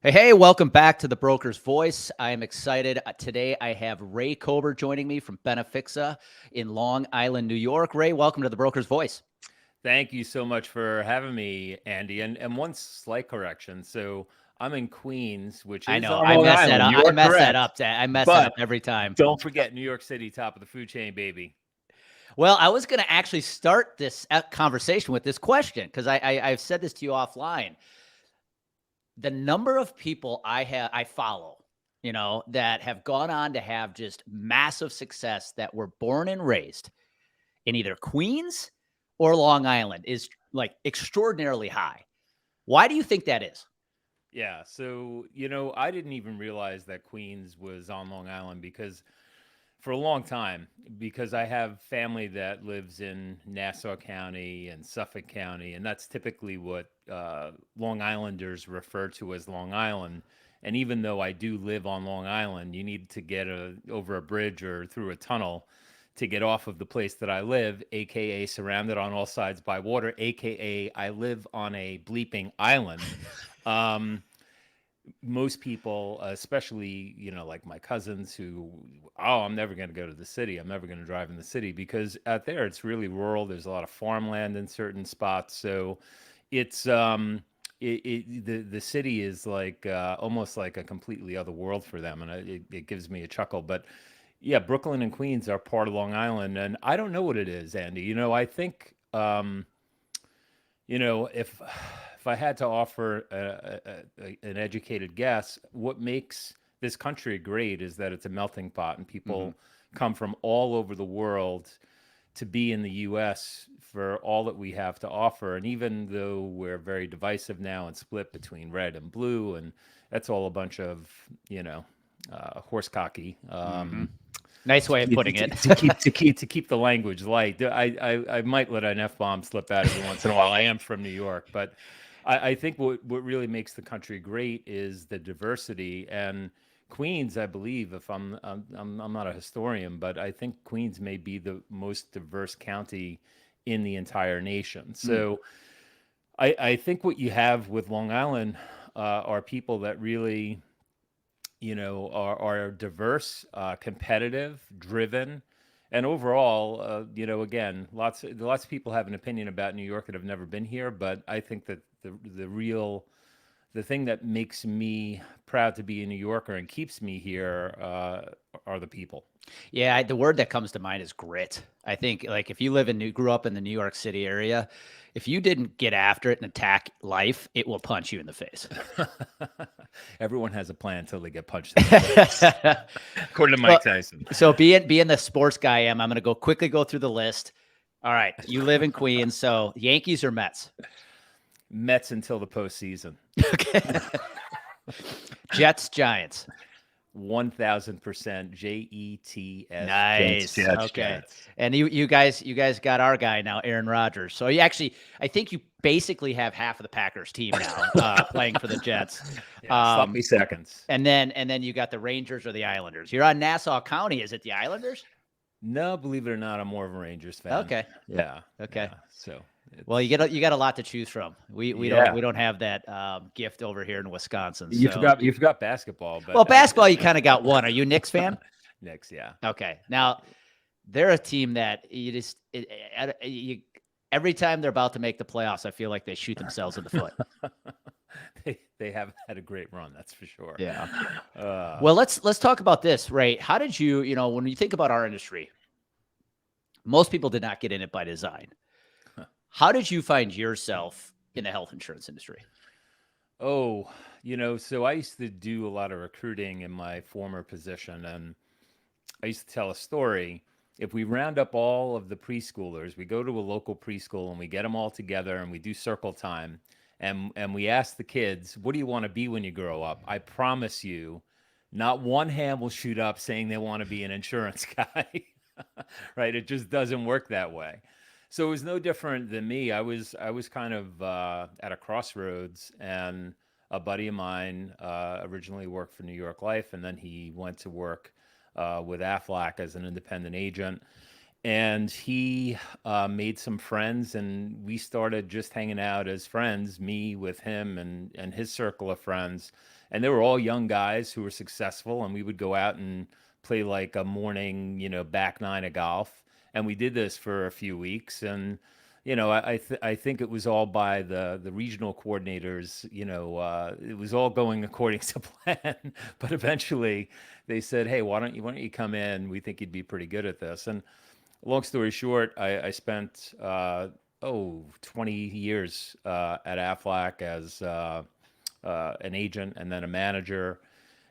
Hey, welcome back to the Broker's Voice. I am excited. Today I have Ray Kober joining me from Benefixa in Long Island, New York. Ray, welcome to the Broker's Voice. Thank you so much for having me, Andy. And one slight correction. So I'm in Queens, which I is know on I Long mess that Island. up. You I are mess that correct. up. I mess that up But every time. don't forget New York City, top of the food chain, baby. Well, I was going to actually start this conversation with this question because I've said this to you offline. The number of people I follow, that have gone on to have just massive success that were born and raised in either Queens or Long Island is like extraordinarily high. Why do you think that is? Yeah. So, I didn't even realize that Queens was on Long Island because for a long time, because I have family that lives in Nassau County and Suffolk County, and that's typically what Long Islanders refer to as Long Island. And even though I do live on Long Island, you need to get over a bridge or through a tunnel to get off of the place that I live, aka surrounded on all sides by water, aka I live on a bleeping island. Um, Most people, especially, like my cousins who, oh, I'm never going to go to the city. I'm never going to drive in the city because out there it's really rural. There's a lot of farmland in certain spots. So it's, the city is like almost like a completely other world for them. And it gives me a chuckle. But yeah, Brooklyn and Queens are part of Long Island. And I don't know what it is, Andy. I think, if I had to offer an educated guess, what makes this country great is that it's a melting pot, and Mhm. people come from all over the world to be in the U.S. for all that we have to offer. And even though we're very divisive now and split between red and blue, and that's all a bunch of horse cocky. Mhm. Nice To way of keep putting it. to keep the language light. I might let an F bomb slip out every once in a while. I am from New York, but I think what really makes the country great is the diversity. And Queens, I believe, if I'm not a historian, but I think Queens may be the most diverse county in the entire nation. Mm. So I think what you have with Long Island are people that really are diverse, competitive, driven, and overall, again, lots of people have an opinion about New York that have never been here, but I think that the thing that makes me proud to be a New Yorker and keeps me here are the people. Yeah, the word that comes to mind is grit. I think like if you grew up in the New York City area, if you didn't get after it and attack life, it will punch you in the face. Everyone has a plan until they get punched in the face, according to so, Mike Tyson. so being the sports guy I'm going to quickly go through the list. All right, you live in Queens, so Yankees or Mets? Mets until the postseason. Okay. Jets, Giants. 1000% Jets, Jets, Nice. Jets, Okay. Jets. And you guys got our guy now, Aaron Rodgers. So you actually, I think you basically have half of the Packers team now playing for the Jets. Yeah, Um, sloppy seconds. and then you got the Rangers or the Islanders. You're on Nassau County. Is it the Islanders? No, believe it or not, I'm more of a Rangers fan. Okay. Yeah, Okay. yeah. So Well, you it's get a lot to choose from. We don't yeah. we don't have that gift over here in Wisconsin. You So, forgot you forgot basketball, well, but basketball you kind of got one. Are you a Knicks fan? Knicks, yeah. Okay. Now they're a team that you just you every time they're about to make the playoffs, I feel like they shoot themselves in the foot. They have had a great run, that's for sure. Yeah. Uh, Well, let's talk about this, Ray. How did when you think about our industry, most people did not get in it by design. How did you find yourself in the health insurance industry? oh, so I used to do a lot of recruiting in my former position, and I used to tell a story. If we round up all of the preschoolers, we go to a local preschool and we get them all together and we do circle time and we ask the kids, "What do you want to be when you grow up?" I promise you, not one hand will shoot up saying they want to be an insurance guy. Right? It just doesn't work that way. So it was no different than me. I was kind of at a crossroads, and a buddy of mine originally worked for New York Life, and then he went to work with Aflac as an independent agent. and he made some friends, and we started just hanging out as friends, me with him and his circle of friends. And they were all young guys who were successful, and we would go out and play like a morning, back nine of golf. And we did this for a few weeks, and I think it was all by the regional coordinators. It was all going according to plan. But eventually, they said, "Hey, why don't you come in? We think you'd be pretty good at this." And long story short, I spent 20 years at Aflac as an agent and then a manager.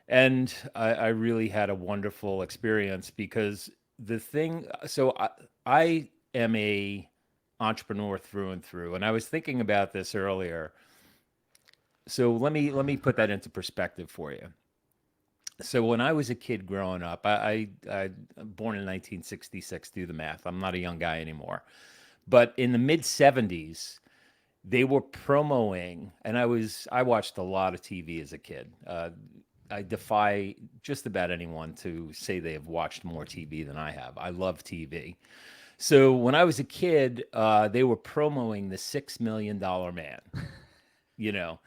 And I really had a wonderful experience because I am a entrepreneur through and through. And I was thinking about this earlier. So let me put that into perspective for you. So when I was a kid growing up, I born in 1966. Do the math. I'm not a young guy anymore. But in the mid 70s, they were promoting, and I watched a lot of TV as a kid. I defy just about anyone to say they have watched more TV than I have. I love TV. So when I was a kid, they were promoting the $6 Million Man. You know,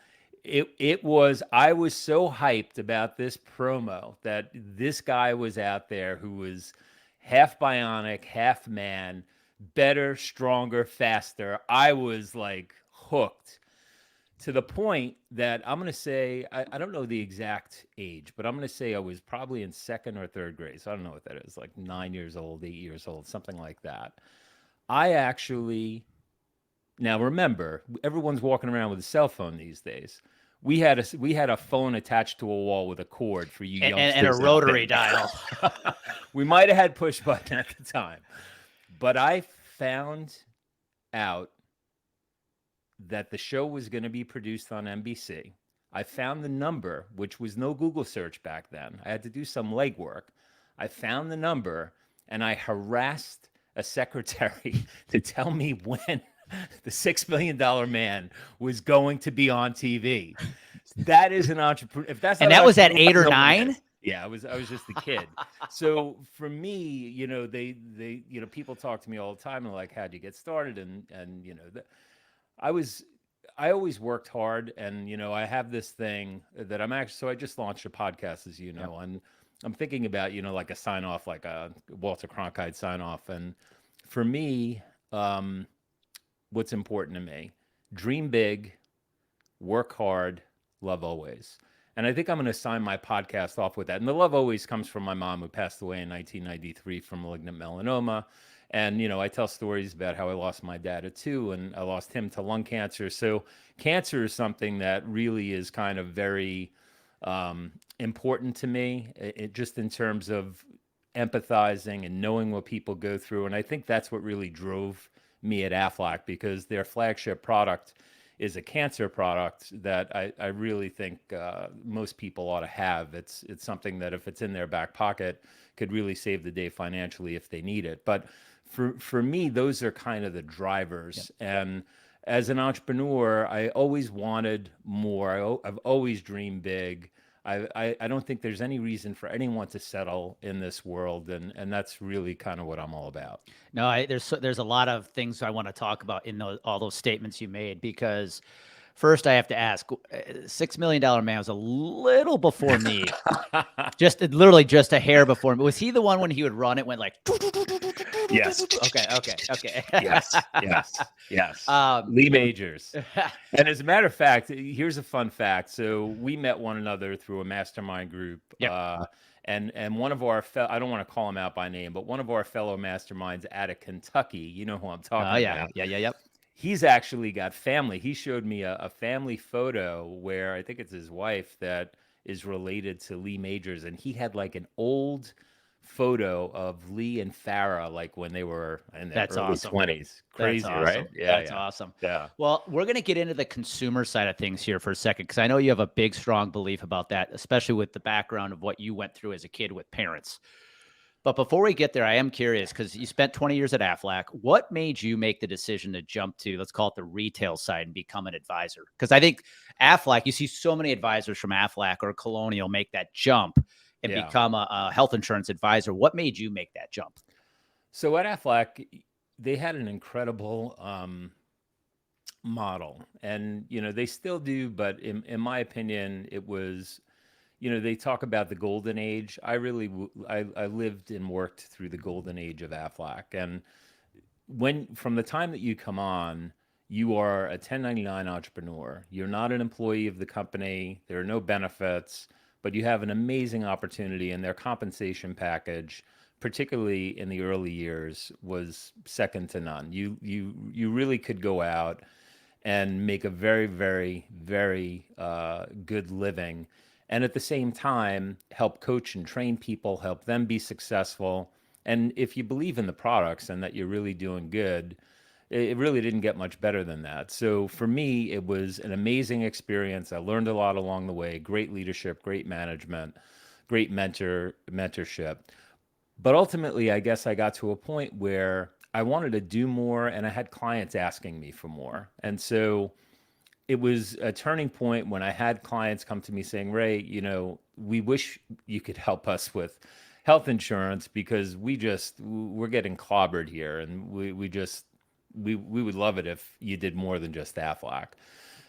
it was I was so hyped about this promo that this guy was out there who was half bionic, half man, better, stronger, faster. I was like hooked to the point that I'm going to say, I don't know the exact age, but I'm going to say I was probably in second or third grade. So I don't know what that is, like 9 years old, 8 years old, something like that. I actually, now remember, everyone's walking around with a cell phone these days. We had a phone attached to a wall with a cord for you And a youngsters out rotary dial. there. We might have had push button at the time, but I found out that the show was going to be produced on NBC. I found the number, which was no Google search back then. I had to do some legwork. I found the number and I harassed a secretary to tell me when the $6 Million Man was going to be on TV. That is an entrepreneur. If that's not And an that was at entrepreneur, 8 I or don't know what 9? is. Yeah, I was just a kid. So for me, they people talk to me all the time and like, how'd you get started? And I was I always worked hard, and I have this thing that I'm actually, so I just launched a podcast, as you Yep. know, and I'm thinking about like a sign off, like a Walter Cronkite sign off. And for me, um, what's important to me: dream big, work hard, love always. And I think I'm going to sign my podcast off with that. And the love always comes from my mom, who passed away in 1993 from malignant melanoma. And, I tell stories about how I lost my dad at 2 and I lost him to lung cancer. So cancer is something that really is kind of very important to me, just in terms of empathizing and knowing what people go through. And I think that's what really drove me at Aflac, because their flagship product is a cancer product that I really think most people ought to have. It's something that, if it's in their back pocket, could really save the day financially if they need it. But for me, those are kind of the Yep. drivers. And as an entrepreneur, I always wanted more. I've always dreamed big. I don't think there's any reason for anyone to settle in this world, and that's really kind of what I'm all about. No, there's a lot of things I want to talk about in all those statements you made, because first I have to ask, $6 Million Man was a little before me, just literally just a hair before me. Was he the one when he would run, it went like, Yes. okay. Yes, yes, yes. um, Lee Majors. And as a matter of fact, here's a fun fact. So we met one another through a mastermind group. yep. And one of our I don't want to call him out by name, but one of our fellow masterminds out of Kentucky, you know who I'm Oh talking yeah, about. yep. He's actually got family. He showed me a family photo where I think it's his wife that is related to Lee Majors, and he had like an old photo of Lee and Farah, like when they were in their That's early awesome. 20s. That's Crazy, right? awesome. Yeah, That's yeah, awesome. yeah. Well, we're going to get into the consumer side of things here for a second, because I know you have a big, strong belief about that, especially with the background of what you went through as a kid with parents. But before we get there, I am curious, because you spent 20 years at Aflac. What made you make the decision to jump to, let's call it, the retail side and become an advisor? Because I think Aflac, you see so many advisors from Aflac or Colonial make that jump and Yeah. become a health insurance advisor. What made you make that jump? So at Aflac, they had an incredible model, and they still do. But in my opinion, it was, they talk about the golden age. I lived and worked through the golden age of Aflac, and when from the time that you come on, you are a 1099 entrepreneur. You're not an employee of the company. There are no benefits, but you have an amazing opportunity, and their compensation package, particularly in the early years, was second to none. You really could go out and make a very, very, very good living. And at the same time, help coach and train people, help them be successful. And if you believe in the products and that you're really doing good, it really didn't get much better than that. So for me, it was an amazing experience. I learned a lot along the way, great leadership, great management, great mentorship. But ultimately, I guess I got to a point where I wanted to do more and I had clients asking me for more. And so it was a turning point when I had clients come to me saying, Ray, we wish you could help us with health insurance because we're getting clobbered here, and we would love it if you did more than just Aflac.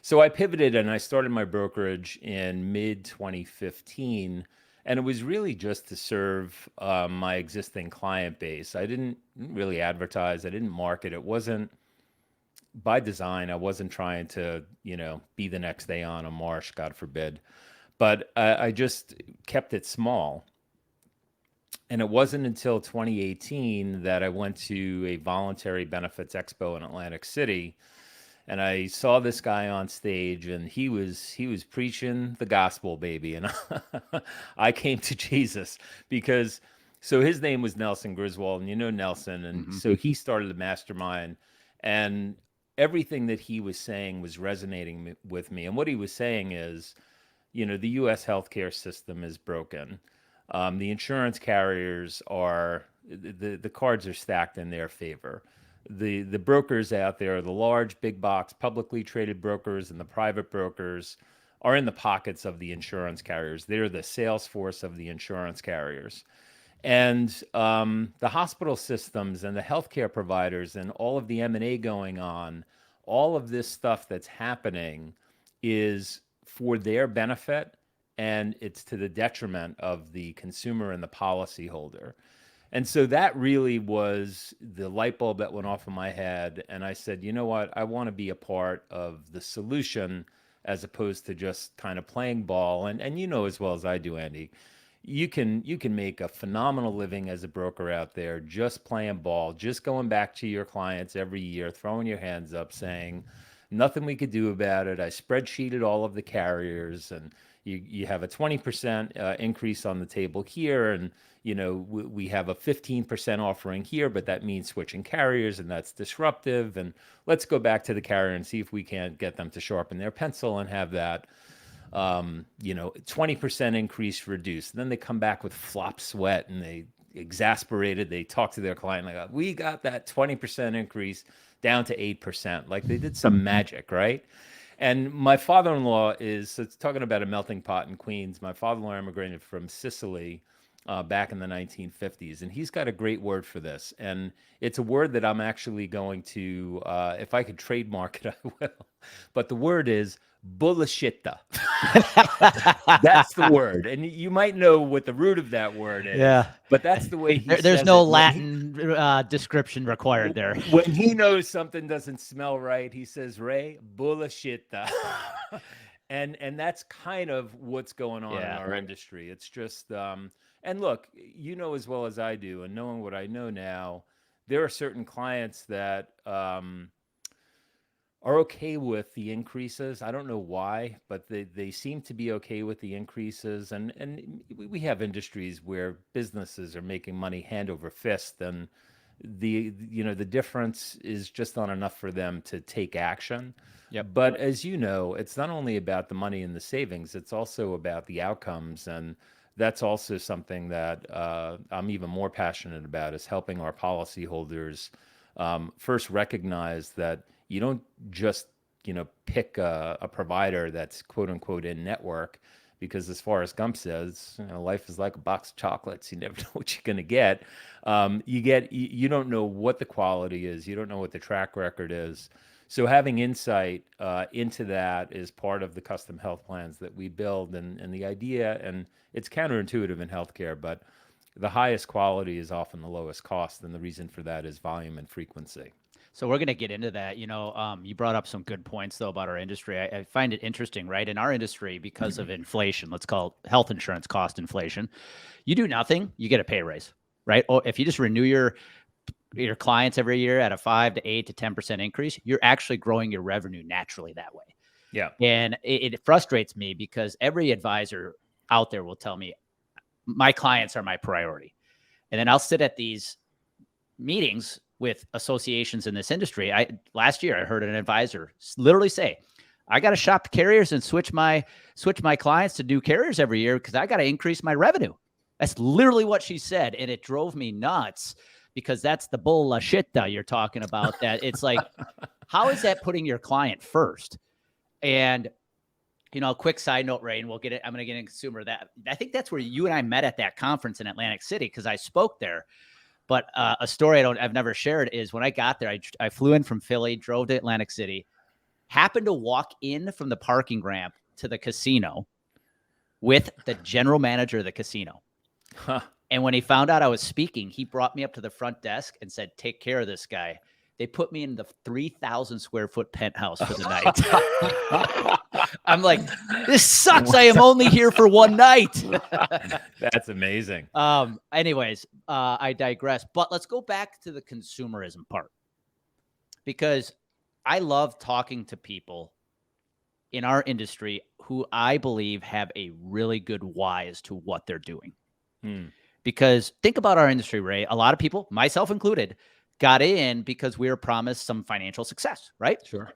So I pivoted and I started my brokerage in mid 2015. And it was really just to serve my existing client base. I didn't really advertise, I didn't market. It wasn't by design. I wasn't trying to, be the next day on a marsh, God forbid. But I just kept it small. And it wasn't until 2018 that I went to a voluntary benefits expo in Atlantic City, and I saw this guy on stage, and he was preaching the gospel, baby. And I came to Jesus because so his name was Nelson Griswold, and Nelson, and Hmm. so he started the mastermind, and everything that he was saying was resonating with me. And what he was saying is, the U.S. healthcare system is broken. The insurance carriers are the cards are stacked in their favor. The brokers out there, the large big box publicly traded brokers and the private brokers, are in the pockets of the insurance carriers. They're the sales force of the insurance carriers. And the hospital systems and the healthcare providers and all of the M&A going on, all of this stuff that's happening is for their benefit, and it's to the detriment of the consumer and the policyholder. And so that really was the light bulb that went off in my head. And I said, you know what? I want to be a part of the solution as opposed to just kind of playing ball. And as well as I do, Andy, you can make a phenomenal living as a broker out there just playing ball, just going back to your clients every year, throwing your hands up, saying nothing we could do about it. I spreadsheeted all of the carriers, and you have a 20% increase on the table here, and we have a 15% offering here, but that means switching carriers, and that's disruptive. And let's go back to the carrier and see if we can't get them to sharpen their pencil and have that 20% increase reduced. And then they come back with flop sweat, and they exasperated. They talk to their client like, we got that 20% increase down to 8%. Like they did some magic, right? And my father-in-law is, so it's talking about a melting pot in Queens. My father-in-law immigrated from Sicily back in the 1950s, and he's got a great word for this. And it's a word that I'm actually going to, if I could trademark it, I will. But the word is bullshitta. That's the word. And you might know what the root of that word is, Yeah. but that's the way he There's says no it. Latin description required there. When he knows something doesn't smell right, he says, Ray, bullshitta. And that's kind of what's going on in Yeah. our industry. It's just and look, as well as I do, and knowing what I know now, there are certain clients that are okay with the increases. I don't know why, but they seem to be okay with the increases. And we have industries where businesses are making money hand over fist, and the difference is just not enough for them to take action. Yep. But as you know, it's not only about the money and the savings, it's also about the outcomes. And that's also something that I'm even more passionate about, is helping our policyholders first recognize that you don't just pick a provider that's quote unquote in network, because as Forrest Gump says, life is like a box of chocolates. You never know what you're going to get. You don't know what the quality is. You don't know what the track record is. So having insight into that is part of the custom health plans that we build, and the idea, and it's counterintuitive in healthcare, but the highest quality is often the lowest cost, and the reason for that is volume and frequency. So we're going to get into that. You brought up some good points though about our industry. I find it interesting, right? In our industry, because of inflation, let's call it health insurance cost inflation, you do nothing, you get a pay raise, right? Or if you just renew your clients every year at a 5 to 8 to 10% increase, you're actually growing your revenue naturally that way. Yeah. And it frustrates me because every advisor out there will tell me my clients are my priority. And then I'll sit at these meetings with associations in this industry. Last year I heard an advisor literally say, I got to shop carriers and switch my clients to new carriers every year because I got to increase my revenue. That's literally what she said. And it drove me nuts because that's the bullshit that you're talking about. That it's like, how is that putting your client first? And a quick side note, Ray, and we'll get it. I'm going to get in consumer that. I think that's where you and I met at that conference in Atlantic City because I spoke there. But a story I've never shared is when I got there, I flew in from Philly, drove to Atlantic City, happened to walk in from the parking ramp to the casino with the general manager of the casino. Huh. And when he found out I was speaking, he brought me up to the front desk and said, take care of this guy. They put me in the 3,000 square foot penthouse for the night. I'm like, this sucks. I am only here for one night. That's amazing. Anyways, I digress. But let's go back to the consumerism part, because I love talking to people in our industry who I believe have a really good why as to what they're doing. Because think about our industry, Ray. A lot of people, myself included, got in because we were promised some financial success, right? Sure.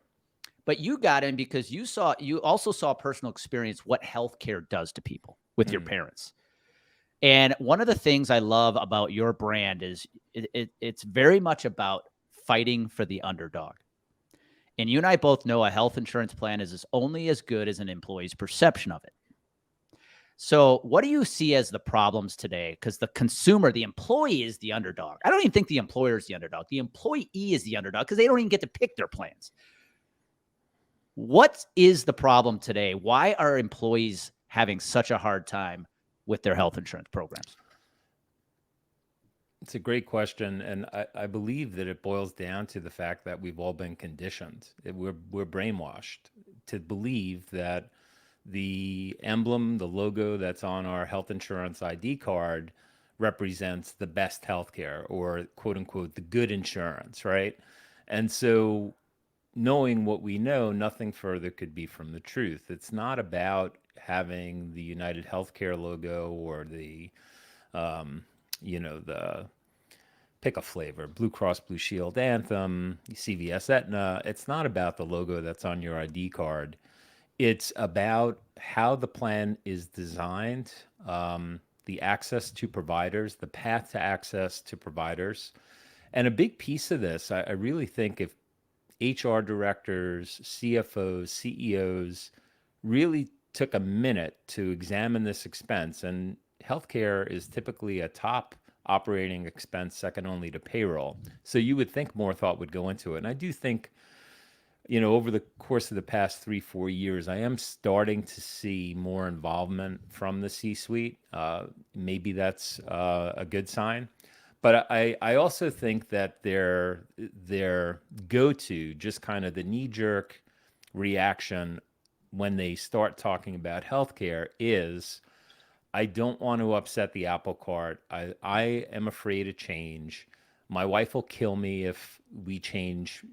But you got in because you also saw personal experience what healthcare does to people with your parents. And one of the things I love about your brand is it's very much about fighting for the underdog. And you and I both know a health insurance plan is only as good as an employee's perception of it. So what do you see as the problems today? Because the consumer, the employee is the underdog. I don't even think the employer is the underdog. The employee is the underdog because they don't even get to pick their plans. What is the problem today? Why are employees having such a hard time with their health insurance programs? It's a great question, and I believe that it boils down to the fact that we've all been conditioned. We're brainwashed to believe that the emblem, the logo that's on our health insurance ID card represents the best healthcare, or quote unquote the good insurance, right? And so, knowing what we know, nothing further could be from the truth. It's not about having the United Healthcare logo or the the pick a flavor, Blue Cross Blue Shield, Anthem, CVS, Aetna. It's not about the logo that's on your ID card. It's about how the plan is designed, the access to providers, the path to access to providers. And a big piece of this, I really think, if HR directors, CFOs, CEOs really took a minute to examine this expense, and healthcare is typically a top operating expense, second only to payroll. So you would think more thought would go into it. And I do think, over the course of the past 3-4 years, I am starting to see more involvement from the C-suite. Maybe that's a good sign. But I also think that their go-to, just kind of the knee-jerk reaction when they start talking about healthcare is, I don't want to upset the apple cart. I am afraid of change. My wife will kill me if we change,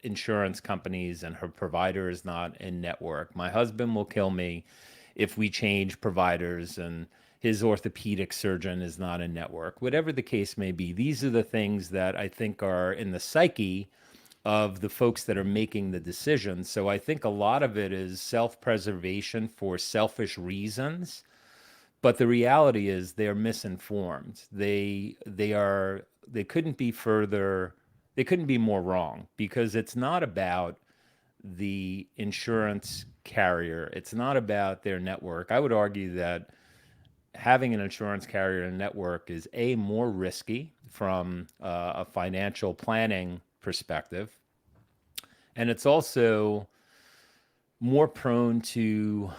insurance companies and her provider is not in network. My husband will kill me if we change providers and his orthopedic surgeon is not in network. Whatever the case may be, these are the things that I think are in the psyche of the folks that are making the decisions. So I think a lot of it is self-preservation for selfish reasons. But the reality is they're misinformed. They couldn't be further, they couldn't be more wrong, because it's not about the insurance carrier. It's not about their network. I would argue that having an insurance carrier and network is more risky from a financial planning perspective, and it's also more prone to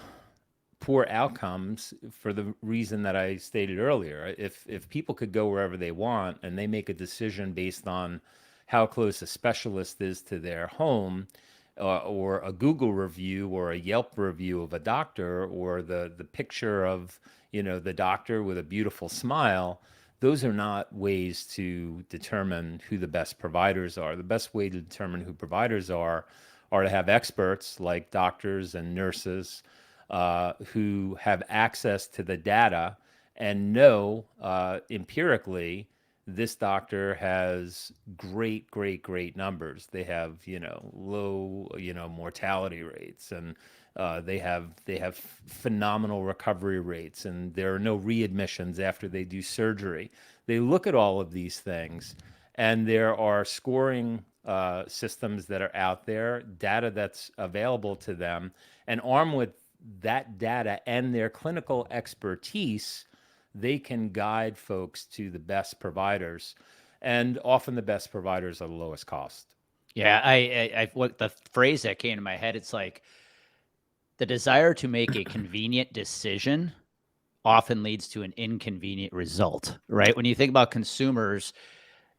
poor outcomes for the reason that I stated earlier. If people could go wherever they want and they make a decision based on how close a specialist is to their home, or a Google review or a Yelp review of a doctor, or the picture of the doctor with a beautiful smile, those are not ways to determine who the best providers are. The best way to determine who providers are to have experts like doctors and nurses who have access to the data and know empirically this doctor has great numbers. They have low mortality rates, and they have phenomenal recovery rates, and there are no readmissions after they do surgery. They look at all of these things, and there are scoring systems that are out there, data that's available to them, and armed with that data and their clinical expertise, they can guide folks to the best providers. And often the best providers are the lowest cost. Yeah, what the phrase that came to my head, it's like the desire to make a convenient decision often leads to an inconvenient result, right? When you think about consumers,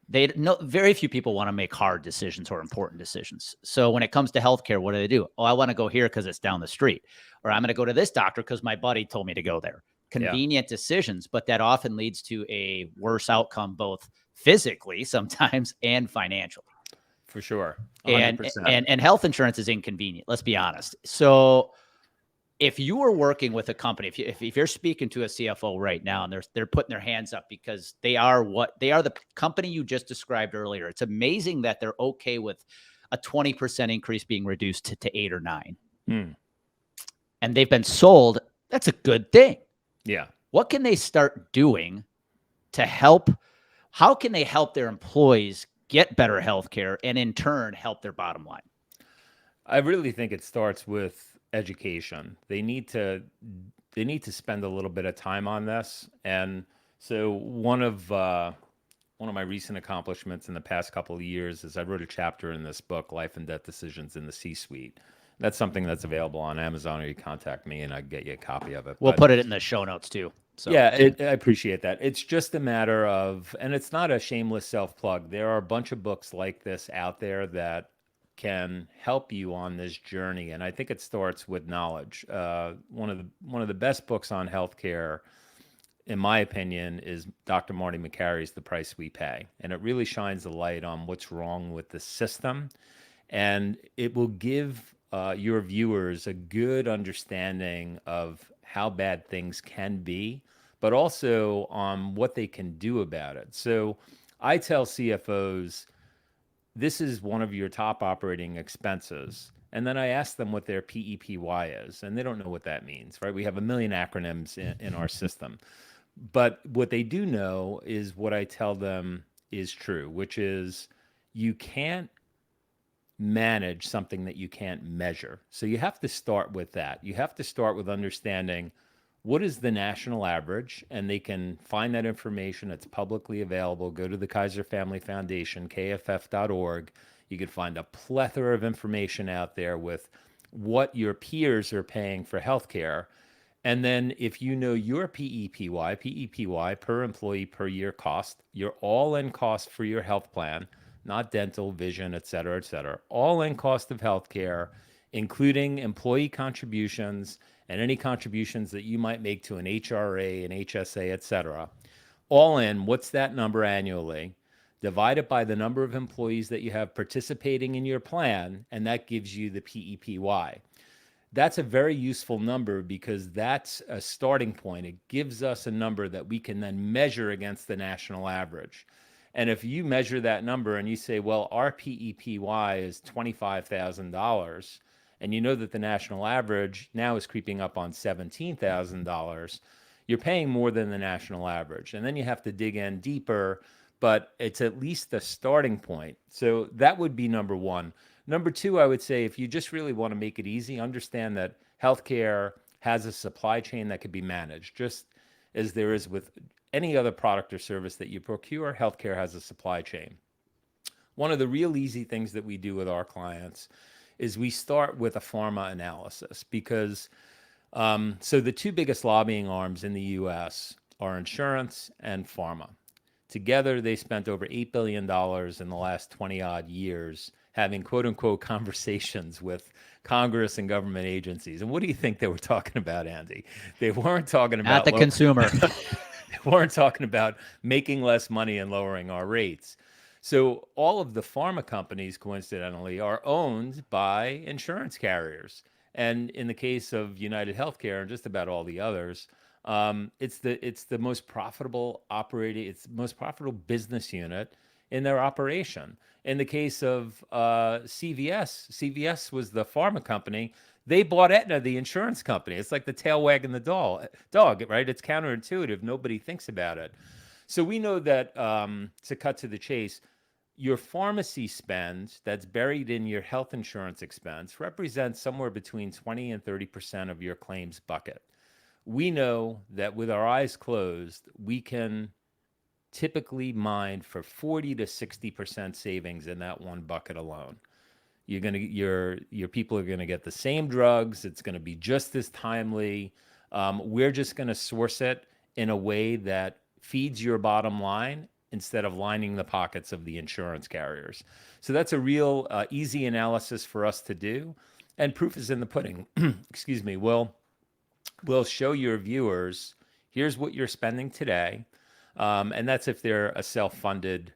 they know very few people want to make hard decisions or important decisions. So when it comes to healthcare, what do? Oh, I want to go here because it's down the street, or I'm going to go to this doctor because my buddy told me to go there. Yeah, Convenient decisions, but that often leads to a worse outcome, both physically sometimes and financially. for sure. And 100%. and and health insurance is inconvenient. Let's be honest. So if you are working with a company, if you're speaking to a CFO right now and they're putting their hands up because they are the company you just described earlier, it's amazing that they're okay with a 20% increase being reduced to 8 or 9, Hmm. and they've been sold. That's a good thing. Yeah. What can they start doing to help? How can they help their employees get better health care and in turn help their bottom line? I really think it starts with education. They need to spend a little bit of time on this. And so one of my recent accomplishments in the past couple of years is I wrote a chapter in this book, Life and Death Decisions in the C-Suite. That's something that's available on Amazon, or you contact me and I can get you a copy of it. We'll But put it in the show notes too. So yeah, I appreciate that. It's just a matter of, and it's not a shameless self plug. There are a bunch of books like this out there that can help you on this journey, and I think it starts with knowledge. One of the best books on healthcare, in my opinion, is Dr. Marty McCary's The Price We Pay, and it really shines a light on what's wrong with the system, and it will give your viewers a good understanding of how bad things can be, but also on what they can do about it. So I tell CFOs, this is one of your top operating expenses. And then I ask them what their PEPY is, and they don't know what that means, right? We have a million acronyms in our system. But what they do know is what I tell them is true, which is you can't manage something that you can't measure. So you have to start with that. You have to start with understanding what is the national average, and they can find that information. It's publicly available. Go to the Kaiser Family Foundation, kff.org. You can find a plethora of information out there with what your peers are paying for healthcare. And then if you know your PEPY per employee per year cost, your all-in cost for your health plan, not dental, vision, et cetera, all-in cost of healthcare, including employee contributions and any contributions that you might make to an HRA, an HSA, et cetera. All in, what's that number annually? Divide it by the number of employees that you have participating in your plan, and that gives you the PEPY. That's a very useful number because that's a starting point. It gives us a number that we can then measure against the national average. And if you measure that number and you say, well, our PEPY is $25,000, and you know that the national average now is creeping up on $17,000, you're paying more than the national average. And then you have to dig in deeper, but it's at least a starting point. So that would be number one. Number two, I would say if you just really want to make it easy, understand that healthcare has a supply chain that could be managed, just as there is with any other product or service that you procure. Healthcare has a supply chain. One of the real easy things that we do with our clients is we start with a pharma analysis because so the two biggest lobbying arms in the US are insurance and pharma. Together, they spent over $8 billion in the last 20 odd years having quote unquote conversations with Congress and government agencies. And what do you think they were talking about, Andy? They weren't talking Not about the consumer. they weren't talking about making less money and lowering our rates. So all of the pharma companies, coincidentally, are owned by insurance carriers. And in the case of United Healthcare and just about all the others, it's the most profitable operating, it's the most profitable business unit in their operation. In the case of CVS was the pharma company. They bought Aetna, the insurance company. It's like the tail wagging the dog, right? It's counterintuitive. Nobody thinks about it. So we know that to cut to the chase, your pharmacy spend that's buried in your health insurance expense represents somewhere between 20 and 30% of your claims bucket. We know that with our eyes closed, we can typically mine for 40 to 60% savings in that one bucket alone. Your people are gonna get the same drugs. It's gonna be just as timely. We're just gonna source it in a way that feeds your bottom line instead of lining the pockets of the insurance carriers. So that's a real easy analysis for us to do, and proof is in the pudding. Excuse me. We'll show your viewers, here's what you're spending today. And that's if they're a self-funded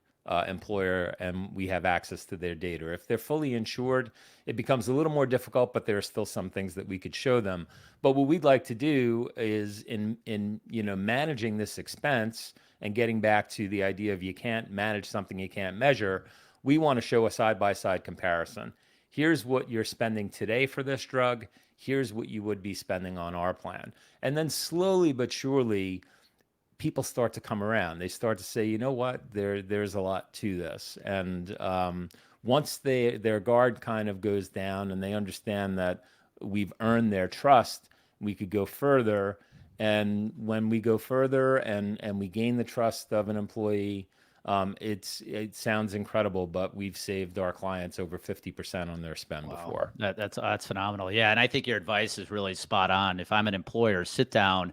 employer and we have access to their data. If they're fully insured, it becomes a little more difficult, but there are still some things that we could show them. But what we'd like to do is in managing this expense and getting back to the idea of you can't manage something you can't measure, we want to show a side-by-side comparison. Here's what you're spending today for this drug. Here's what you would be spending on our plan. And then slowly but surely, people start to come around. They start to say, you know what, there's a lot to this. And once their guard kind of goes down and they understand that we've earned their trust, we could go further. And when we go further and we gain the trust of an employee, it sounds incredible, but we've saved our clients over 50% on their spend before. That's phenomenal. Yeah, and I think your advice is really spot on. If I'm an employer, sit down,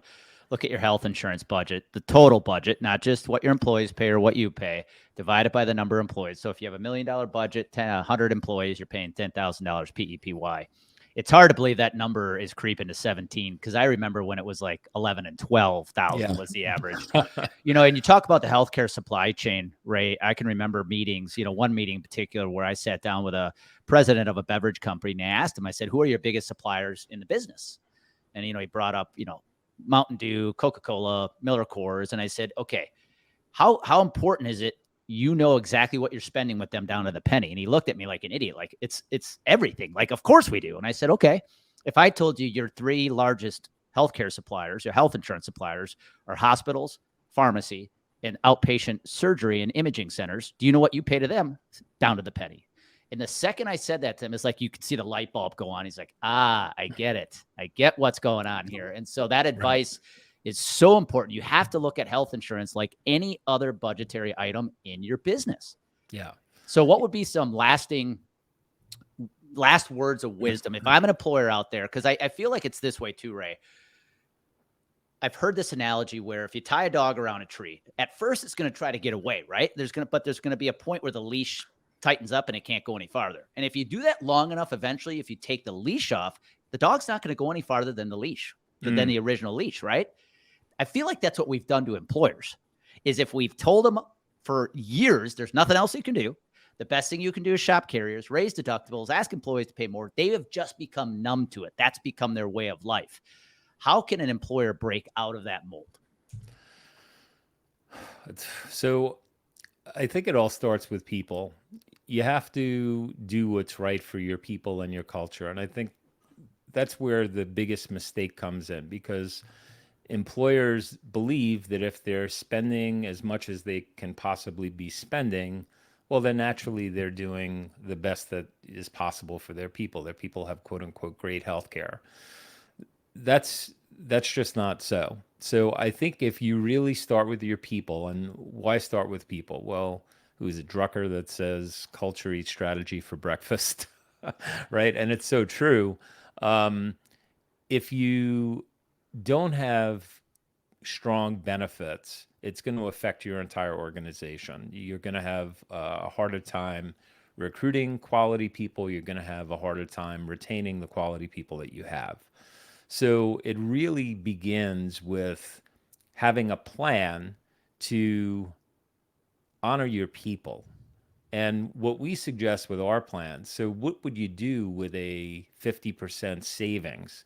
look at your health insurance budget, the total budget, not just what your employees pay or what you pay, divide it by the number of employees. So if you have $1 million budget, 100 employees, you're paying $10,000 PEPY. It's hard to believe that number is creeping to 17 because I remember when it was like 11 and 12,000 was the average. And you talk about the healthcare supply chain, Ray. I can remember meetings, one meeting in particular where I sat down with a president of a beverage company and I asked him, I said, who are your biggest suppliers in the business? And, he brought up, Mountain Dew, Coca-Cola, Miller Coors. And I said, okay, how important is it? Exactly what you're spending with them down to the penny. And he looked at me like an idiot. Like it's everything. Like, of course we do. And I said, okay, if I told you your three largest healthcare suppliers, your health insurance suppliers are hospitals, pharmacy, and outpatient surgery and imaging centers, do you know what you pay to them? Down to the penny. And the second I said that to him, it's like you could see the light bulb go on. He's like, I get it. I get what's going on here. And so that advice is so important. You have to look at health insurance like any other budgetary item in your business. Yeah. So what would be some last words of wisdom if I'm an employer out there? Because I feel like it's this way too, Ray. I've heard this analogy where if you tie a dog around a tree, at first it's going to try to get away, right? There's going to be a point where the leash tightens up and it can't go any farther. And if you do that long enough, eventually, if you take the leash off, the dog's not going to go any farther than the leash, than the original leash, right? I feel like that's what we've done to employers, is if we've told them for years, there's nothing else you can do. The best thing you can do is shop carriers, raise deductibles, ask employees to pay more. They have just become numb to it. That's become their way of life. How can an employer break out of that mold? So I think it all starts with people. You have to do what's right for your people and your culture. And I think that's where the biggest mistake comes in, because employers believe that if they're spending as much as they can possibly be spending Well, then naturally they're doing the best that is possible for their people. Their people have quote unquote great health care. That's just not so. So I think if you really start with your people, and why start with people? Well, who's a Drucker that says culture eats strategy for breakfast, right? And it's so true. Um, if you don't have strong benefits, it's going to affect your entire organization. You're going to have a harder time recruiting quality people. You're going to have a harder time retaining the quality people that you have. So it really begins with having a plan to honor your people. And what we suggest with our plans, so what would you do with a 50% savings?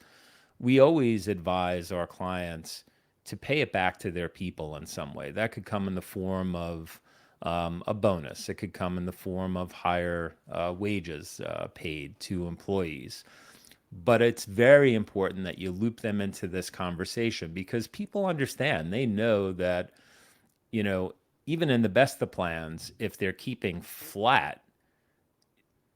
We always advise our clients to pay it back to their people in some way. That could come in the form of a bonus. It could come in the form of higher wages paid to employees. But it's very important that you loop them into this conversation because people understand. They know that, you know, even in the best of plans, if they're keeping flat,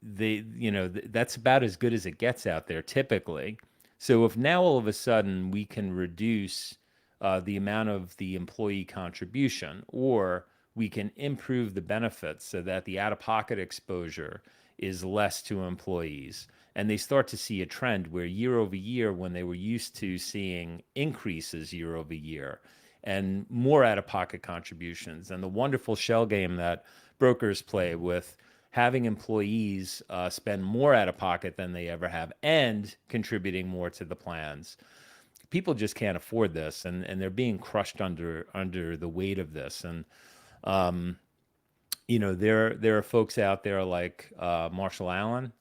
that's about as good as it gets out there typically. So if now all of a sudden we can reduce the amount of the employee contribution, or we can improve the benefits so that the out-of-pocket exposure is less to employees, and they start to see a trend where year over year, when they were used to seeing increases year over year and more out-of-pocket contributions, and the wonderful shell game that brokers play with having employees spend more out of pocket than they ever have and contributing more to the plans. People just can't afford this, and they're being crushed under the weight of this. And um, there are folks out there like Marshall Allen.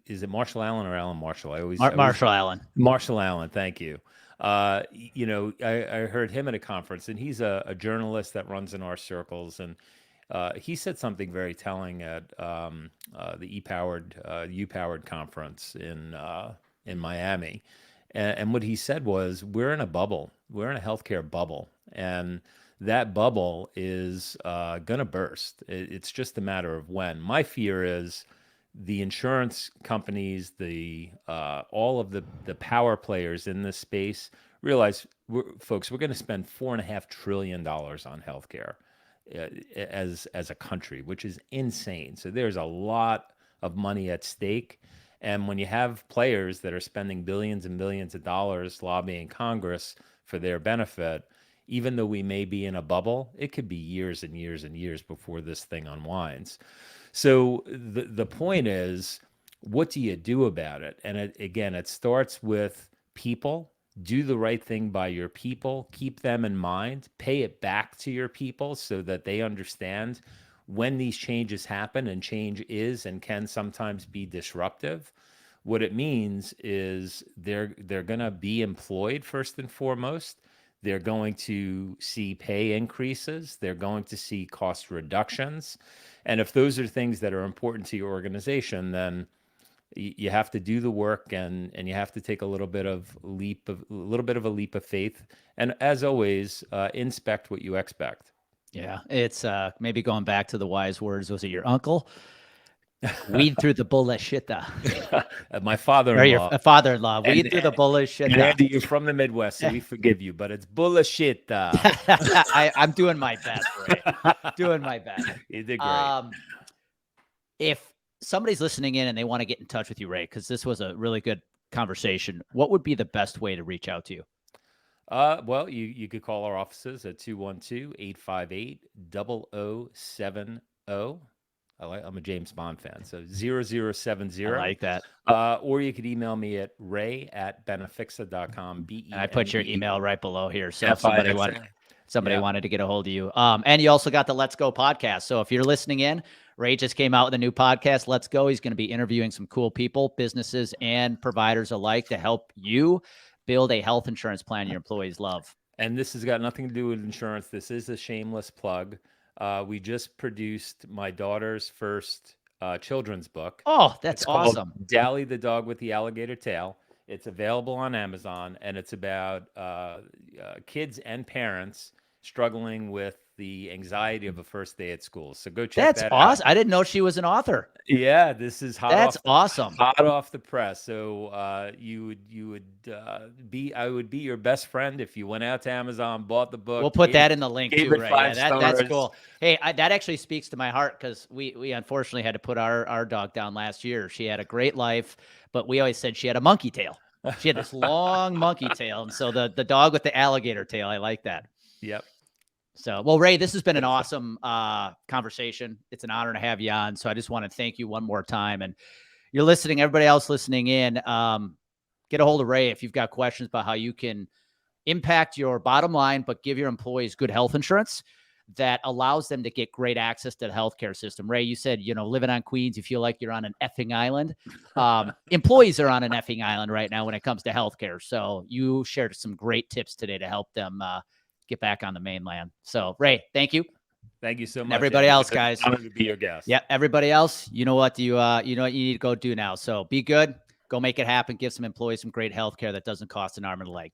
Is it Marshall Allen or Alan Marshall? I always Marshall Allen. Marshall Allen. Thank you. I heard him at a conference, and he's a journalist that runs in our circles, and he said something very telling at the U-Powered conference in Miami, and what he said was, "We're in a bubble. We're in a healthcare bubble, and that bubble is going to burst. It's just a matter of when." My fear is the insurance companies, the all of the power players in this space realize, folks, we're going to spend $4.5 trillion on healthcare as a country, which is insane. So there's a lot of money at stake. And when you have players that are spending billions and billions of dollars lobbying Congress for their benefit, even though we may be in a bubble, it could be years and years and years before this thing unwinds. So the point is, what do you do about it? And again, it starts with people. Do the right thing by your people. Keep them in mind. Pay it back to your people so that they understand when these changes happen, and change is and can sometimes be disruptive. What it means is they're going to be employed first and foremost. They're going to see pay increases. They're going to see cost reductions. And if those are things that are important to your organization, then you have to do the work, and you have to take a little bit of a leap of faith. And as always, inspect what you expect. Yeah, it's maybe going back to the wise words. Was it your uncle? Weed through the bullshit. My Or your father-in-law. father-in-law. And, Weed through the bullshit. and Andy, you're from the Midwest, so we forgive you, but it's bullshit. I'm doing my best, Ray. Doing my best. You did great. If somebody's listening in and they want to get in touch with you, Ray, because this was a really good conversation, what would be the best way to reach out to you? Well, you could call our offices at 212-858-0070. I'm a James Bond fan, so 0070. I like that. Or you could email me at ray@benefixa.com. And I put your email right below here. So if Benefixa. somebody Yeah. wanted to get a hold of you. And you also got the Let's Go podcast. So if you're listening in, Ray just came out with a new podcast, Let's Go. He's going to be interviewing some cool people, businesses and providers alike, to help you build a health insurance plan your employees love. And this has got nothing to do with insurance. This is a shameless plug. We just produced my daughter's first children's book. Oh, that's It's called awesome. Dally the Dog with the Alligator Tail. It's available on Amazon, and it's about kids and parents struggling with The Anxiety of a First Day at School. So go check That's that out. awesome. I didn't know she was an author. Yeah, this is That's awesome. hot off the press. So you would be I would be your best friend if you went out to Amazon, bought the We'll book, put that in the link gave too, it Ray. Yeah, 5 that's stars. cool. Hey, that actually speaks to my heart because we unfortunately had to put our dog down last year. She had a great life, but we always said she had a monkey tail. She had this long monkey tail, and so the dog with the alligator tail, I like that. Yep. So, well, Ray, this has been an awesome conversation. It's an honor to have you on. So I just want to thank you one more time. And you're listening, everybody else listening in, get a hold of Ray if you've got questions about how you can impact your bottom line, but give your employees good health insurance that allows them to get great access to the healthcare system. Ray, you said, living on Queens, you feel like you're on an effing island. Employees are on an effing island right now when it comes to healthcare. So you shared some great tips today to help them get back on the mainland. So Ray, thank you. Thank you so much. And everybody else, guys. Honored to be your guest. Yeah, everybody else, you know what you need to go do now. So be good, go make it happen, give some employees some great healthcare that doesn't cost an arm and a leg.